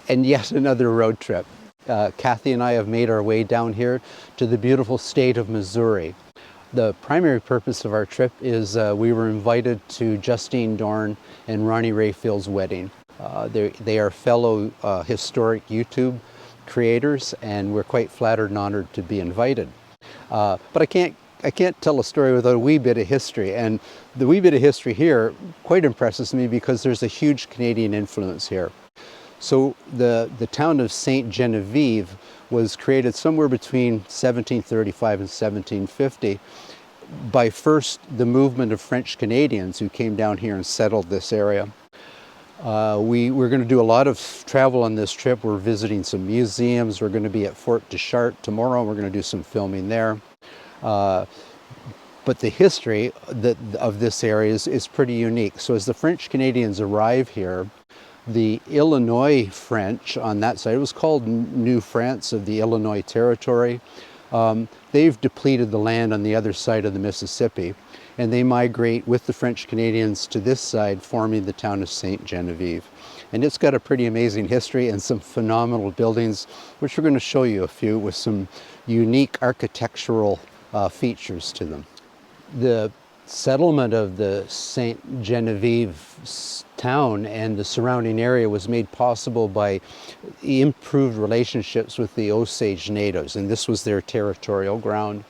And yet another road trip. Cathy and I have made our way down here to the beautiful state of Missouri. The primary purpose of our trip is we were invited to Justine, Dorn, and Ronnie Rayfield's wedding. They are fellow historic YouTube creators, and we're quite flattered and honored to be invited. But I can't tell a story without a wee bit of history, and the wee bit of history here quite impresses me because there's a huge Canadian influence here. So the town of St. Genevieve was created somewhere between 1735 and 1750 by first the movement of French Canadians who came down here and settled this area. We're going to do a lot of travel on this trip. We're visiting some museums. We're going to be at Fort de Chartres tomorrow. We're going to do some filming there. But the history of this area is pretty unique. So as the French Canadians arrive here, the Illinois French on that side, it was called New France of the Illinois Territory. They've depleted the land on the other side of the Mississippi, and they migrate with the French Canadians to this side, forming the town of St. Genevieve. And it's got a pretty amazing history and some phenomenal buildings, which we're going to show you a few with some unique architectural features to them. The settlement of the St. Genevieve town and the surrounding area was made possible by improved relationships with the Osage natives, and this was their territorial ground.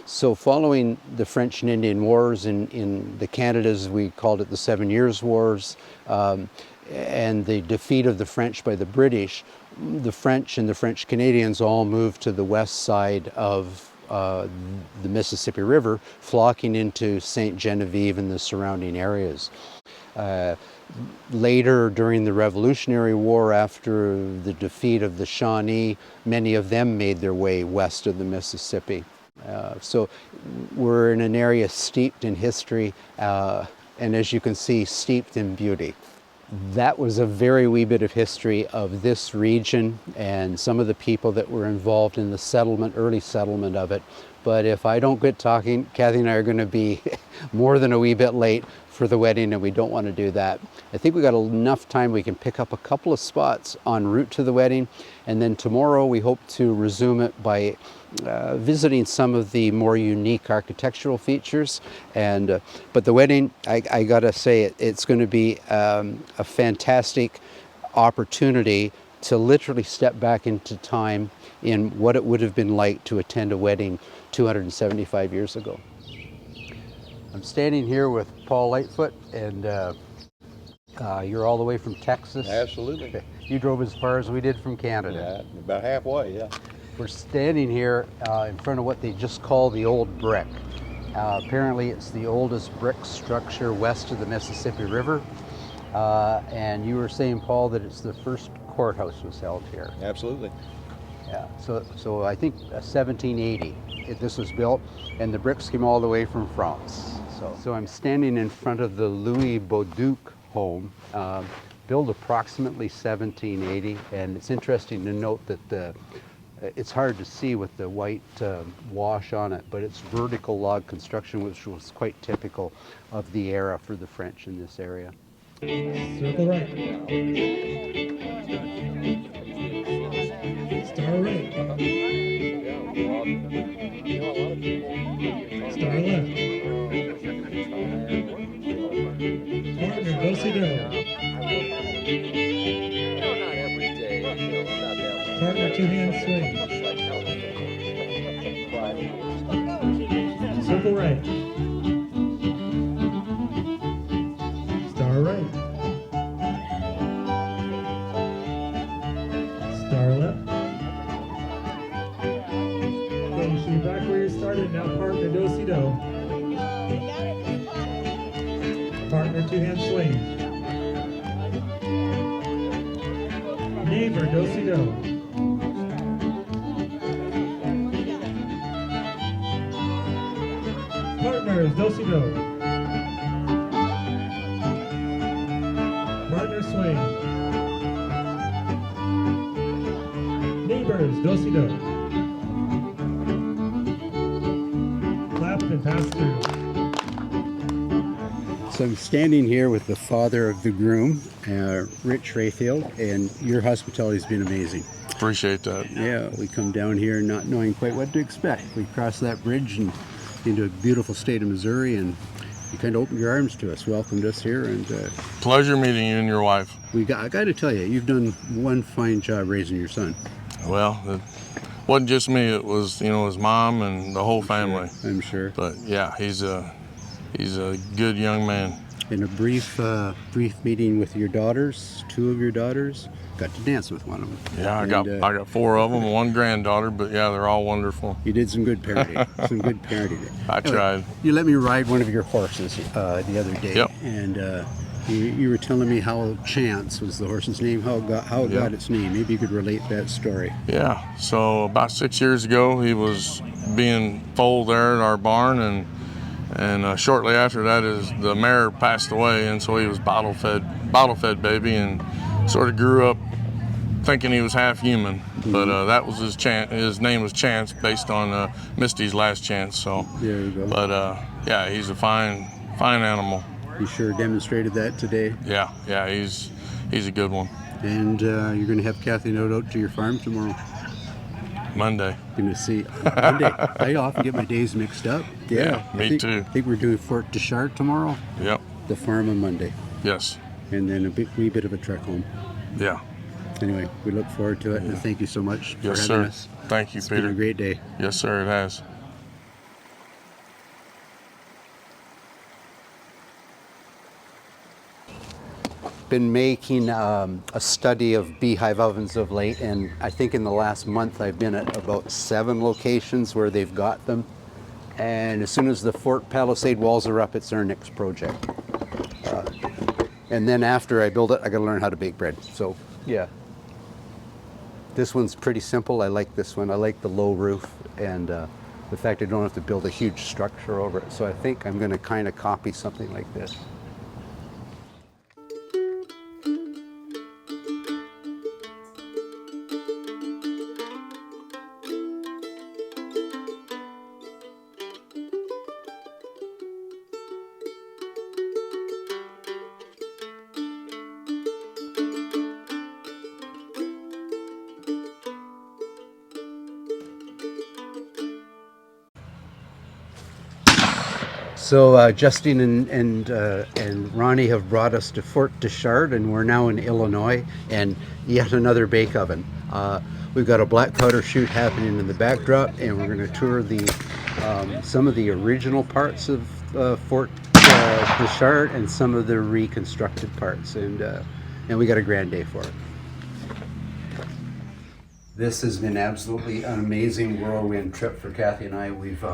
So following the French and Indian Wars in the Canadas, we called it the 7 Years' Wars, and the defeat of the French by the British, the French and the French Canadians all moved to the west side of the Mississippi River, flocking into St. Genevieve and the surrounding areas. Later, during the Revolutionary War, after the defeat of the Shawnee, many of them made their way west of the Mississippi. So we're in an area steeped in history, and as you can see, steeped in beauty. That was a very wee bit of history of this region and some of the people that were involved in the settlement, early settlement of it. But if I don't get talking, Cathy and I are going to be more than a wee bit late for the wedding, and we don't want to do that. I think we got enough time. We can pick up a couple of spots en route to the wedding, and then tomorrow we hope to resume it by visiting some of the more unique architectural features. And but the wedding, I gotta say, it's going to be a fantastic opportunity to literally step back into time in what it would have been like to attend a wedding 275 years ago. I'm standing here with Paul Lightfoot, and you're all the way from Texas. Absolutely. You drove as far as we did from Canada. Yeah, about halfway, yeah. We're standing here in front of what they just call the Old Brick. Apparently it's the oldest brick structure west of the Mississippi River. And you were saying, Paul, that it's the first courthouse was held here. Absolutely. Yeah, so I think 1780 this was built, and the bricks came all the way from France. So I'm standing in front of the Louis Bauduc home, built approximately 1780, and it's interesting to note that it's hard to see with the white wash on it, but it's vertical log construction, which was quite typical of the era for the French in this area. Circle right. Star right. Star left. Partner, do-si-do. Partner, two-hand swing. Circle right. Star right. Star left. Finishing back where you started, now partner, do-si-do. Partner, two-hand swing. Neighbor, do-si-do. Partners, do-si-do. Partner swing. Neighbors, do-si-do. Clap and pass through. So I'm standing here with the father of the groom, Rich Rayfield, and your hospitality has been amazing. Appreciate that. Yeah, we come down here not knowing quite what to expect. We cross that bridge and into a beautiful state of Missouri, and you kind of opened your arms to us, welcomed us here, and Pleasure meeting you and your wife. I got to tell you, you've done one fine job raising your son. Well, it wasn't just me. It was, his mom and the whole family. I'm sure. But yeah, he's a good young man. In a brief meeting with your daughters, two of your daughters, got to dance with one of them. Yeah, I got four of them, and one granddaughter. But yeah, they're all wonderful. You did some good parenting. I tried. You let me ride one of your horses the other day. Yep. And you were telling me how Chance was the horse's name, how it got its name. Maybe you could relate that story. Yeah. So about 6 years ago, he was being foaled there at our barn, and shortly after that, the mare passed away, and so he was bottle fed baby, and sort of grew up thinking he was half human. But that was his chance. His name was Chance, based on Misty's last chance. So there you go. But yeah, he's a fine animal. You sure demonstrated that today. Yeah, he's a good one. And you're going to have Cathy and out to your farm tomorrow. Monday. Going to see Monday. I often get my days mixed up. Yeah, me too. I think we're doing Fort de Chartres tomorrow. Yep. The farm on Monday. Yes. And then wee bit of a trek home. Yeah. Anyway, we look forward to it, and thank you so much for having us. Thank you, It's Peter. been a great day. Yes, sir, it has. Been making a study of beehive ovens of late, and I think in the last month I've been at about 7 locations where they've got them. And as soon as the Fort Palisade walls are up, it's our next project. And then after I build it, I got to learn how to bake bread. So yeah, this one's pretty simple. I like this one. I like the low roof and the fact I don't have to build a huge structure over it. So I think I'm going to kind of copy something like this. So Justine and Ronnie have brought us to Fort de Chartres, and we're now in Illinois, and yet another bake oven. We've got a black powder shoot happening in the backdrop, and we're going to tour some of the original parts of Fort de Chartres and some of the reconstructed parts, and we got a grand day for it. This has been absolutely an amazing whirlwind trip for Cathy and I. We've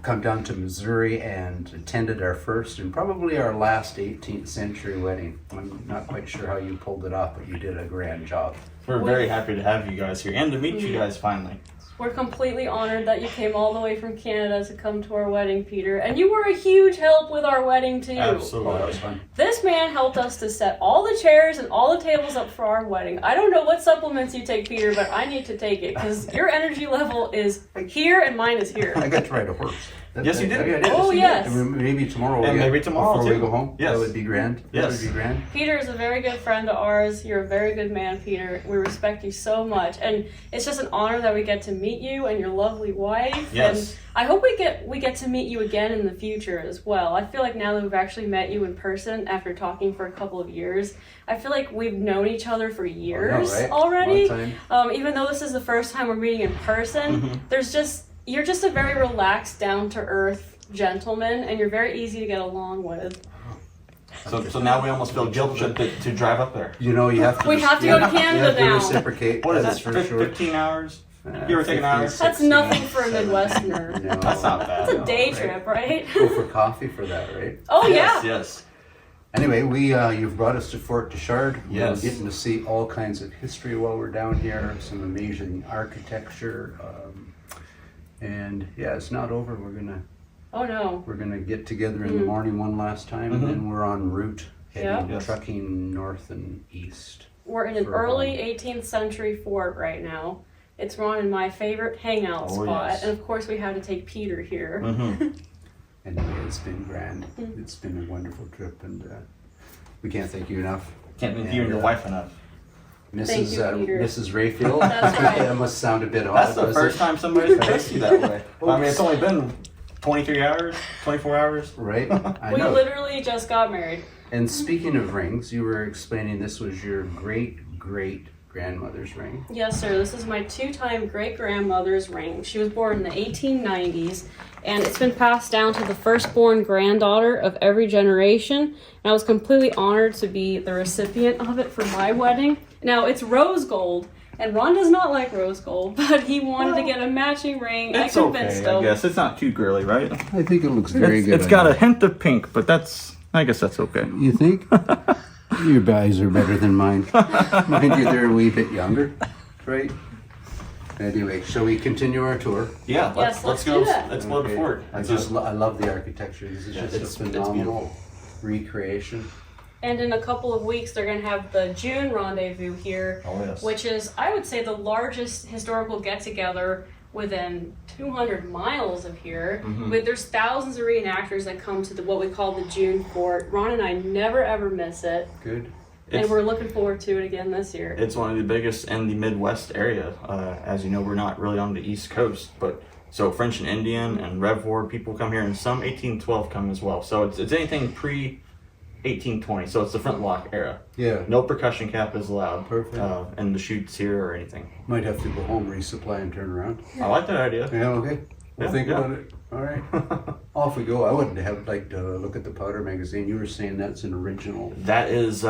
come down to Missouri and attended our first and probably our last 18th century wedding. I'm not quite sure how you pulled it off, but you did a grand job. We're very happy to have you guys here and to meet you guys finally. We're completely honored that you came all the way from Canada to come to our wedding, Peter. And you were a huge help with our wedding, too. Absolutely. Oh, that was fun. This man helped us to set all the chairs and all the tables up for our wedding. I don't know what supplements you take, Peter, but I need to take it because your energy level is here and mine is here. I got to ride a horse. Yes, you did. Oh, yes. Maybe tomorrow. And maybe tomorrow, before too. we go home. Yes. That would be grand. Yes. That would be grand. Peter is a very good friend of ours. You're a very good man, Peter. We respect you so much. And it's just an honor that we get to meet you and your lovely wife. Yes. And I hope we get to meet you again in the future as well. I feel like now that we've actually met you in person after talking for a couple of years, I feel like we've known each other for years already. Even though this is the first time we're meeting in person, you're just a very relaxed, down-to-earth gentleman, and you're very easy to get along with. So now we almost feel guilt to drive up there. You know, you have to. We have to go to Canada now. Reciprocate. What is that's that? for sure. 15 hours? Give or take an hour? That's nothing for a Midwesterner. No, That's not bad. That's a day trip, right? Go for coffee for that, right? Oh Yes, yeah. yes. Anyway, you've brought us to Fort de Chartres. Yes. We're getting to see all kinds of history while we're down here. Some amazing architecture, and yeah, it's not over. Oh no. We're gonna get together in the morning one last time, and then we're en route, heading Yes. trucking north and east. We're in an early 18th century fort right now. It's Ron and my favorite hangout spot, yes. and of course we had to take Peter here. Anyway, it's been grand. It's been a wonderful trip, and we can't thank you enough. Can't thank you and your wife enough. Thank you, Peter. Mrs. Rayfield. That's right. That must sound a bit odd. That's the first time somebody's addressed you that way. I mean, it's only been 23 hours, 24 hours. Right? I We know. literally just got married. And speaking of rings, you were explaining this was your great-great-grandmother's ring. Yes, sir. This is my two-time great-grandmother's ring. She was born in the 1890s, and it's been passed down to the firstborn granddaughter of every generation. And I was completely honored to be the recipient of it for my wedding. Now, it's rose gold, and Ron does not like rose gold, but he wanted to get a matching ring. It's I convinced okay, I him. guess. It's not too girly, right? I think it looks very good. It's got a hint of pink, but I guess that's okay. You think? Your guys are better than mine. Mind you, they're a wee bit younger, right? Anyway, shall we continue our tour? Yeah, Yes, let's go. do that. Let's explore the fort. I love the architecture. This is just it's a phenomenal beautiful. recreation. And in a couple of weeks, they're going to have the June rendezvous here, Oh, yes. which is, I would say, the largest historical get-together within 200 miles of here. But there's thousands of reenactors that come to what we call the June Fort. Ron and I never ever miss it, Good. and we're looking forward to it again this year. It's one of the biggest in the Midwest area. As you know, we're not really on the East Coast, but so French and Indian and Rev War people come here, and some 1812 come as well. So it's anything pre 1820. So it's the flint lock era. Yeah. No percussion cap is allowed. Perfect. And the chutes here or anything. Might have to go home, resupply, and turn around. I like that idea. Yeah, okay. We'll Yeah, think yeah. about it. All right. Off we go. I wouldn't have liked to look at the powder magazine. You were saying that's an original. That is,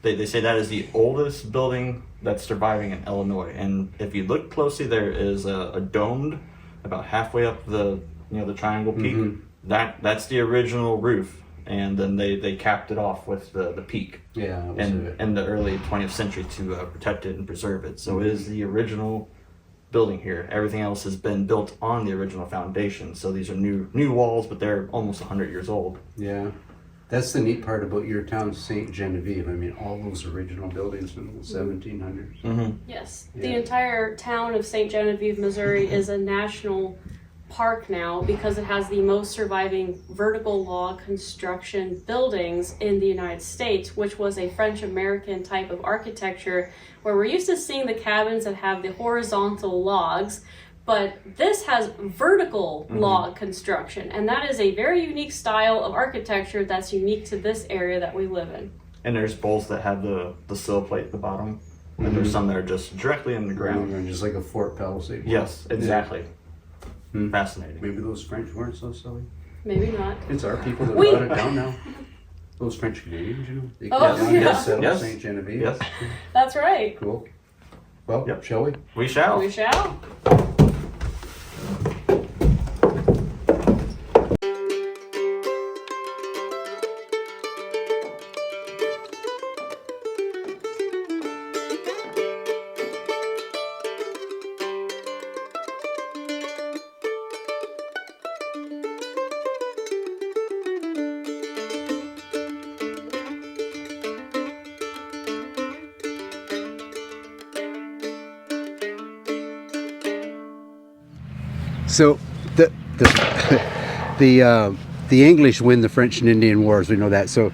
they say that is the oldest building that's surviving in Illinois. And if you look closely, there is a domed, about halfway up the triangle peak. That's the original roof. And then they capped it off with the peak Yeah, that was it. in the early 20th century to protect it and preserve it. So it is the original building here. Everything else has been built on the original foundation. So these are new walls, but they're almost 100 years old. Yeah. That's the neat part about your town, St. Genevieve. I mean, all those original buildings from the 1700s. Yes, Yeah. the entire town of St. Genevieve, Missouri is a national park now because it has the most surviving vertical log construction buildings in the United States, which was a French-American type of architecture where we're used to seeing the cabins that have the horizontal logs, but this has vertical log construction, and that is a very unique style of architecture that's unique to this area that we live in. And there's bowls that have the sill plate at the bottom. And there's some that are just directly in the ground. Ground, just like a Fort Palisade. Yes, exactly. Fascinating. Maybe those French weren't so silly. Maybe not. It's our people that We- brought it down now. Those French Canadians, you know. They Oh, came down yeah. and settled Yes. St. Genevieve. Yes, That's right. Cool. Well, Yep. shall we? we shall. We shall. So the English win the French and Indian Wars. We know that. So,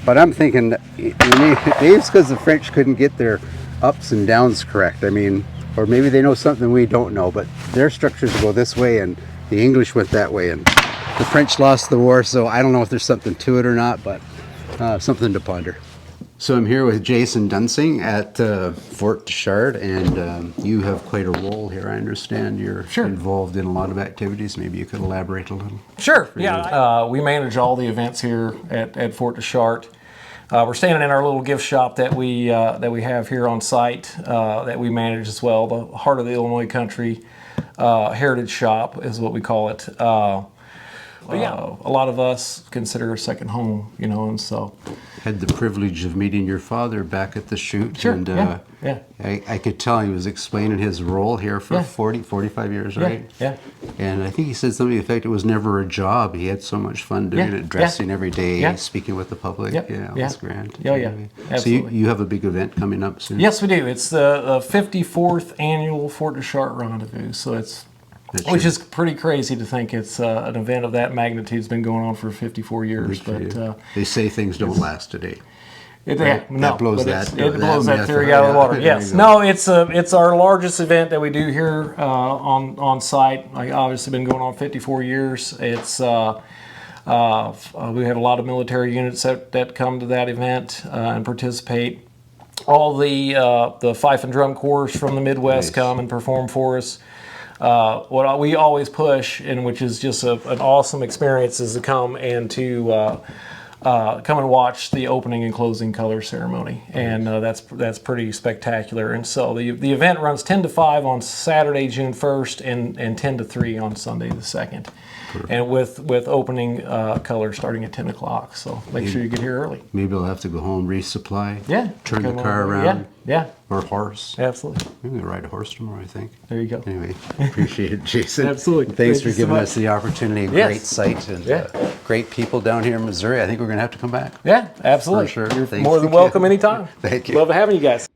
but I'm thinking that maybe it's because the French couldn't get their ups and downs correct. I mean, or maybe they know something we don't know. But their structures go this way, and the English went that way, and the French lost the war. So I don't know if there's something to it or not, but something to ponder. So I'm here with Jason Dunsing at Fort de Chartres, and you have quite a role here. I understand you're involved in a lot of activities. Maybe you could elaborate a little. Sure, yeah. We manage all the events here at Fort de Chartres. We're standing in our little gift shop that we have here on site that we manage as well. The Heart of the Illinois Country Heritage Shop is what we call it. But yeah, a lot of us consider a second home, and so. Had the privilege of meeting your father back at the shoot. Sure, And yeah. I could tell he was explaining his role here for 45 years, right? Yeah. And I think he said something to the effect it was never a job. He had so much fun doing it, dressing every day, speaking with the public. Yep, Yeah, it was grand. Yeah, yeah, So absolutely. you have a big event coming up soon? Yes, we do. It's the 54th annual Fort de Chartres Rendezvous. So it's Which is pretty crazy to think it's an event of that magnitude's been going on for 54 years. But they say things don't last today. It blows that theory out of the water. Yes, no, it's our largest event that we do here on site. Like, obviously, been going on 54 years. It's we have a lot of military units that come to that event and participate. All the fife and drum corps from the Midwest come and perform for us. What we always push, and which is just an awesome experience, is to come and watch the opening and closing color ceremony, and that's pretty spectacular. And so the event runs 10 to 5 on Saturday, June 1st, and 10 to 3 on Sunday the 2nd. And with opening color starting at 10 o'clock. So make sure you get here early. Maybe I'll have to go home, resupply. Yeah. Turn the car around. Yeah. Or horse. Absolutely. Maybe ride a horse tomorrow, I think. There you go. Anyway, appreciate it, Jason. Absolutely. Thanks Thank for giving us the opportunity. Yes. Great site and great people down here in Missouri. I think we're going to have to come back. Yeah, absolutely. For sure. You're Thanks more than again. welcome anytime. Thank you. Love having you guys.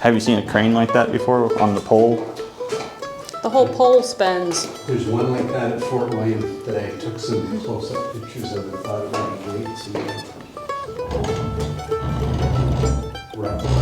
Have you seen a crane like that before on the pole? The whole pole spends. There's one like that at Fort William that I took some close-up pictures of and thought it would be great to replica.